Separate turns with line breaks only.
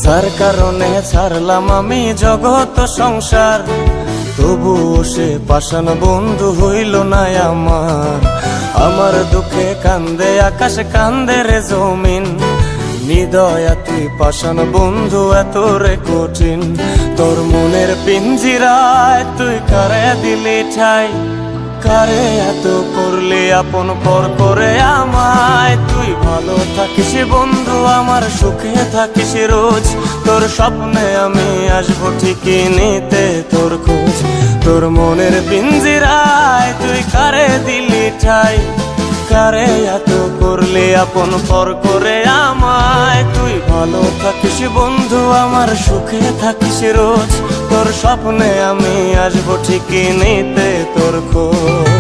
যার কারণে ছাড়লাম আমি জগৎ সংসার, তবুও সে পাষাণ বন্ধু হইল না আমার। আমার দুঃখে কান্দে আকাশ, কান্দে রে জমিন, নিদয়া তুই পাষাণ বন্ধু এত রে কঠিন। তোর মনের পিঞ্জিরায় তুই কারে দিলি ঠাই, কারে এত করলি আপন পর করে আমায়। তুই ভালো থাকিস বন্ধু আমার, সুখে থাকিস রোজ, তোর স্বপ্নে আমি আসবো ঠিকই নিতে তোর খোঁজ। তোর মনের পিঞ্জিরায় তুই কারে দিলি ঠাই, কারে এত করলি আপন পর করে আমায়। তুই ভালো থাকিস বন্ধু আমার, সুখে থাকিস রোজ, তোর স্বপ্নে আমি আসবো ঠিকই নিতে তোর খোঁজ।